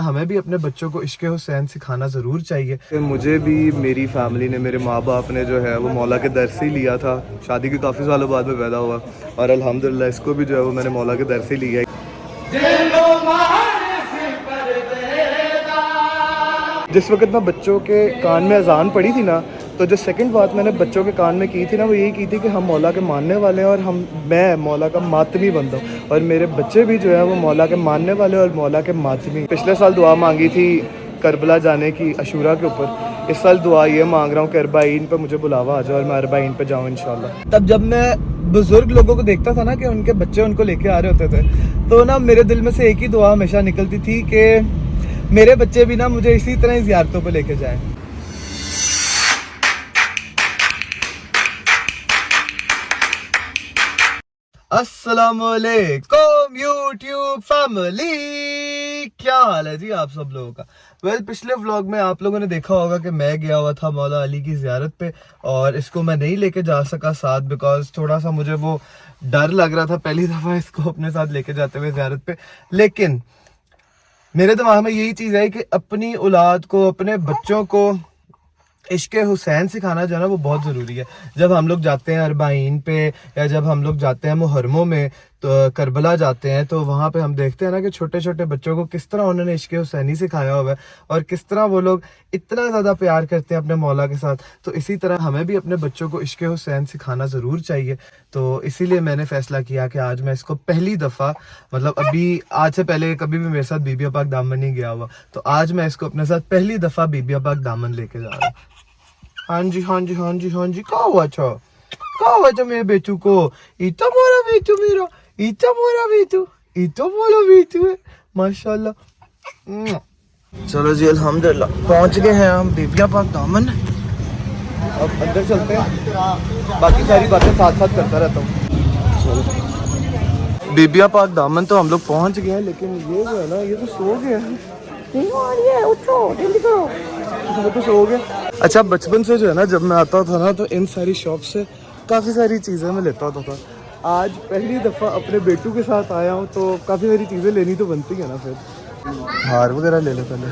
हमें भी अपने बच्चों को इश्क़ हुसैन सिखाना ज़रूर चाहिए। मुझे भी मेरी फैमिली ने, मेरे माँ बाप ने जो है वो मौला के दर से ही लिया था। शादी के काफ़ी सालों बाद में पैदा हुआ और अल्हम्दुलिल्लाह इसको भी जो है वो मैंने मौला के दर से ही लिया। जिस वक्त ना बच्चों के कान में अजान पड़ी थी ना, तो जो सेकंड बात मैंने बच्चों के कान में की थी ना, वो यही की थी कि हम मौला के मानने वाले हैं और मैं मौला का मातमी बंदा हूँ और मेरे बच्चे भी जो है वो मौला के मानने वाले और मौला के मातमी। पिछले साल दुआ मांगी थी करबला जाने की अशूरा के ऊपर। इस साल दुआ ये मांग रहा हूँ कि अरबाईन पे मुझे बुलावा आ जाए और मैं अरबाईन पे जाऊँ इंशाल्लाह। तब जब मैं बुजुर्ग लोगों को देखता था ना कि उनके बच्चे उनको लेके आ रहे होते थे, तो ना मेरे दिल में से एक ही दुआ हमेशा निकलती थी कि मेरे बच्चे भी ना मुझे इसी तरह ही ज़ियारतों पे लेके जाएं। अस्सलामुअलैकुम यूट्यूब फैमिली, क्या हाल है जी आप सब लोगों का। पिछले व्लॉग में आप लोगों ने देखा होगा कि मैं गया हुआ था मौला अली की ज़ियारत पे और इसको मैं नहीं लेके जा सका साथ, बिकॉज थोड़ा सा मुझे वो डर लग रहा था पहली दफ़ा इसको अपने साथ लेके जाते हुए ज़ियारत पे। लेकिन मेरे दिमाग में यही चीज़ है कि अपनी औलाद को, अपने बच्चों को इश्क़ हुसैन सिखाना जो है ना वो बहुत ज़रूरी है। जब हम लोग जाते हैं अरबाईन पे या जब हम लोग जाते हैं मुहर्रमों में, तो करबला जाते हैं, तो वहाँ पे हम देखते हैं ना कि छोटे छोटे बच्चों को किस तरह उन्होंने इश्क़ हुसैनी सिखाया हुआ है और किस तरह वो लोग इतना ज़्यादा प्यार करते हैं अपने मौला के साथ। तो इसी तरह हमें भी अपने बच्चों को इश्क़ हुसैन सिखाना ज़रूर चाहिए। तो इसीलिए मैंने फ़ैसला किया कि आज मैं इसको पहली दफ़ा, मतलब अभी आज से पहले कभी भी मेरे साथ बीबिया पाक दामन नहीं गया हुआ, तो आज मैं इसको अपने साथ पहली दफ़ा बीबिया पाक दामन लेके जा रहा हूँ। हाँ जी हाँ जी हाँ जी हाँ जी, क्या हुआ था मेरे बेटू को? इतना मोरा बेटू मेरा, इतना मोरा बेटू, इतना मोरा बेटू है माशाल्लाह। चलो जी अल्हम्दुलिल्लाह पहुंच गए हैं हम बीबिया पाक दामन। अब अंदर चलते हैं, बाकी सारी बातें साथ साथ करता रहता हूँ। चलो बीबिया पाक दामन तो हम लोग पहुंच गए हैं, लेकिन ये जो है ना ये तो सो गया है। वो तो सो गया। अच्छा, बचपन से जो है ना जब मैं आता था ना तो इन सारी शॉप से काफ़ी सारी चीज़ें मैं लेता होता था। आज पहली दफ़ा अपने बेटू के साथ आया हूँ तो काफ़ी सारी चीज़ें लेनी तो बनती है ना, फिर हार वगैरह ले ले पहले।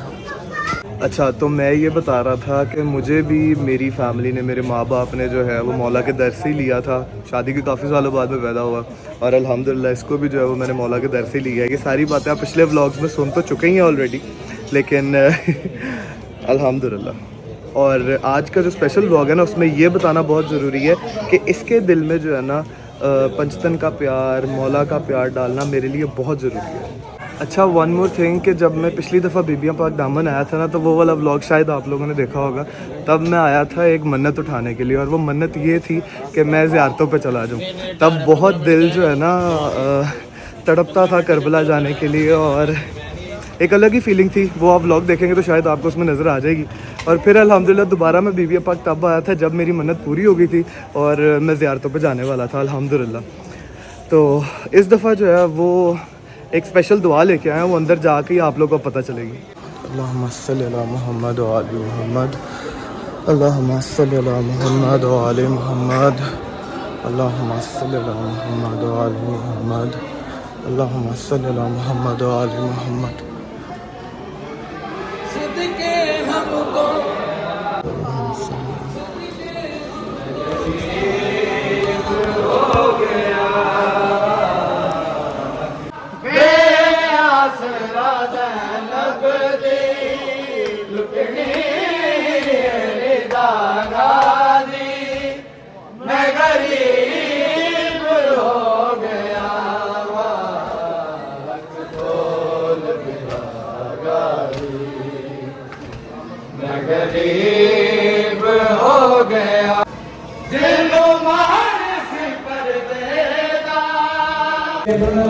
अच्छा, तो मैं ये बता रहा था कि मुझे भी मेरी फैमिली ने, मेरे माँ बाप ने जो है वो मौला के दर से ही लिया था। शादी के काफ़ी सालों बाद में पैदा हुआ और अल्हम्दुलिल्लाह इसको भी जो है वो मैंने मौला के दर से लिया है। ये सारी बातें आप पिछले व्लॉग्स में सुन तो चुके ही हैं ऑलरेडी, लेकिन अल्हम्दुलिल्लाह। और आज का जो स्पेशल व्लॉग है ना उसमें ये बताना बहुत ज़रूरी है कि इसके दिल में जो है ना पंचतन का प्यार, मौला का प्यार डालना मेरे लिए बहुत ज़रूरी है। अच्छा, वन मोर थिंग कि जब मैं पिछली दफ़ा बीबिया पाक दामन आया था ना, तो वो वाला व्लॉग शायद आप लोगों ने देखा होगा। तब मैं आया था एक मन्नत उठाने के लिए और वो मन्नत ये थी कि मैं ज़ियारतों पे चला जाऊँ। तब बहुत दिल जो है ना तड़पता था करबला जाने के लिए और एक अलग ही फीलिंग थी। वो आप व्लॉग देखेंगे तो शायद आपको उसमें नज़र आ जाएगी। और फिर अल्हम्दुलिल्लाह दोबारा मैं बीबिया पाक तब आया था जब मेरी मन्नत पूरी हो गई थी और मैं ज़ियारतों पे जाने वाला था अल्हम्दुलिल्लाह। तो इस दफ़ा जो है वो एक स्पेशल दुआ लेके आया हूँ, वो अंदर जाके ही आप लोगों को पता चलेगी। अल्लाहुम्मा सल्ली अला मुहम्मद व आलि मुहम्मद, अल्लाहुम्मा सल्ली अला मुहम्मद व आलि मुहम्मद, अल्लाहुम्मा सल्ली अला मुहम्मद व आलि मुहम्मद, अल्लाहुम्मा सल्ली अला मुहम्मद व आलि मुहम्मद। गरीब हो गया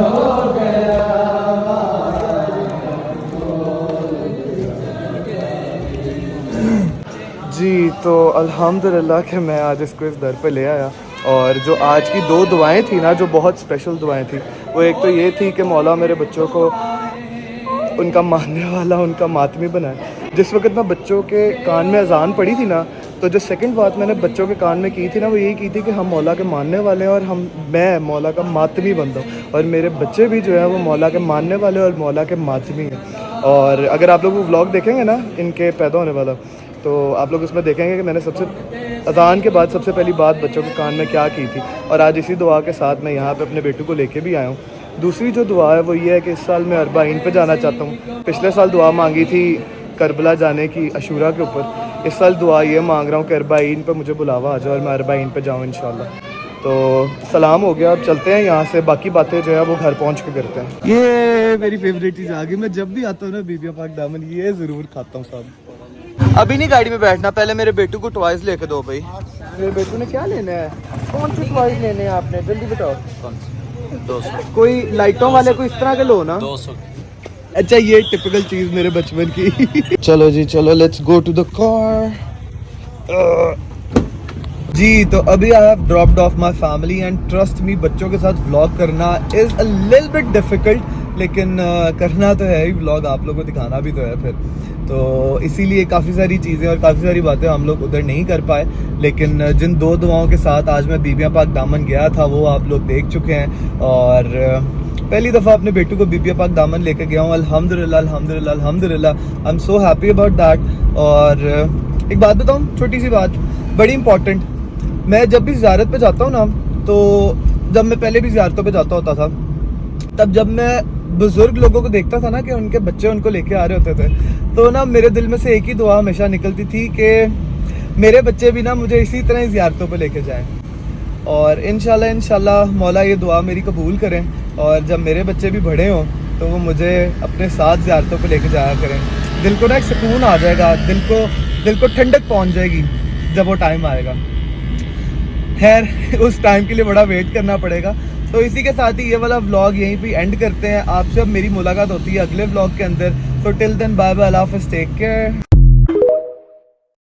हो गया। जी, तो अल्हम्दुलिल्लाह कि मैं आज इसको इस दर पे ले आया और जो आज की दो दुआएं थी ना, जो बहुत स्पेशल दुआएं थी, वो एक तो ये थी कि मौला मेरे बच्चों को उनका मानने वाला, उनका मातमी बनाए। जिस वक्त ना बच्चों के कान में अजान पड़ी थी ना, तो जो सेकंड बात मैंने बच्चों के कान में की थी ना, वो यही की थी कि हम मौला के मानने वाले हैं और मैं मौला का मातमी बंदा हूँ, और मेरे बच्चे भी जो है वो मौला के मानने वाले और मौला के मातमी हैं। और अगर आप लोग वो व्लॉग देखेंगे ना इनके पैदा होने वाला, तो आप लोग उसमें देखेंगे कि मैंने सबसे अज़ान के बाद सबसे पहली बात बच्चों के कान में क्या की थी, और आज इसी दुआ के साथ मैं यहाँ पे अपने बेटू को लेके भी आया हूँ। दूसरी जो दुआ है वो ये है कि इस साल मैं अरबाइन पे जाना चाहता हूँ। पिछले साल दुआ मांगी थी करबला जाने की अशूरा के ऊपर, इस साल दुआ ये मांग रहा हूँ कि अरबाइन पे मुझे बुलावा आ जाए और मैं अरबाइन पे जाऊँ इंशाल्लाह। तो सलाम हो गया, अब चलते हैं यहाँ से, बाकी बातें जो है वो घर पहुँच के करते हैं। ये मेरी फेवरेट चीज़ आ गई, मैं जब भी आता हूँ ना बीबिया पाक दामन ये ज़रूर खाता हूँ साहब। अभी नहीं गाड़ी में बैठना, पहले मेरे बेटू को टॉयज लेके दो भाई। मेरे बेटू ने क्या लेना है, कौन से टॉयज लेने हैं आपने, जल्दी बताओ। 200 कोई लाइटों वाले को इस तरह के लो ना। 200 अच्छा ये टिपिकल चीज मेरे बचपन की। चलो जी चलो, let's go to the car. जी तो अभी I have dropped off my family and trust me, बच्चों के साथ व्लॉग करना is a little bit difficult, लेकिन करना तो है ही, व्लॉग आप लोगों को दिखाना भी तो है फिर, तो इसीलिए काफ़ी सारी चीज़ें और काफ़ी सारी बातें हम लोग उधर नहीं कर पाए। लेकिन जिन 2 दुआओं के साथ आज मैं बीबिया पाक दामन गया था वो आप लोग देख चुके हैं, और पहली दफ़ा अपने बेटू को बीबिया पाक दामन लेके गया हूँ। अल्हम्दुलिल्लाह अल्हम्दुलिल्लाह अल्हम्दुलिल्लाह, I am so happy about that. और एक बात बताऊँ, छोटी सी बात, बड़ी इंपॉर्टेंट, मैं जब भी ज़ियारत पे जाता हूँ ना, तो जब मैं पहले भी ज़ियारतों पे जाता होता था, तब जब मैं बुज़ुर्ग लोगों को देखता था ना कि उनके बच्चे उनको लेके आ रहे होते थे, तो ना मेरे दिल में से एक ही दुआ हमेशा निकलती थी कि मेरे बच्चे भी ना मुझे इसी तरह ही ज़ियारतों पे लेके जाएं। और इंशाल्लाह मौला ये दुआ मेरी कबूल करें, और जब मेरे बच्चे भी बड़े हों तो वो मुझे अपने साथ ज़ियारतों पे लेके जाया करें। दिल को ना एक सुकून आ जाएगा, दिल को ठंडक पहुँच जाएगी जब वो टाइम आएगा। खैर उस टाइम के लिए बड़ा वेट करना पड़ेगा। तो इसी के साथ ही ये वाला व्लॉग यहीं पे एंड करते हैं। आपसे अब मेरी मुलाकात होती है अगले व्लॉग के अंदर। तो टिल देन बाय बाय, अल्लाह हाफ़िज़, टेक केयर।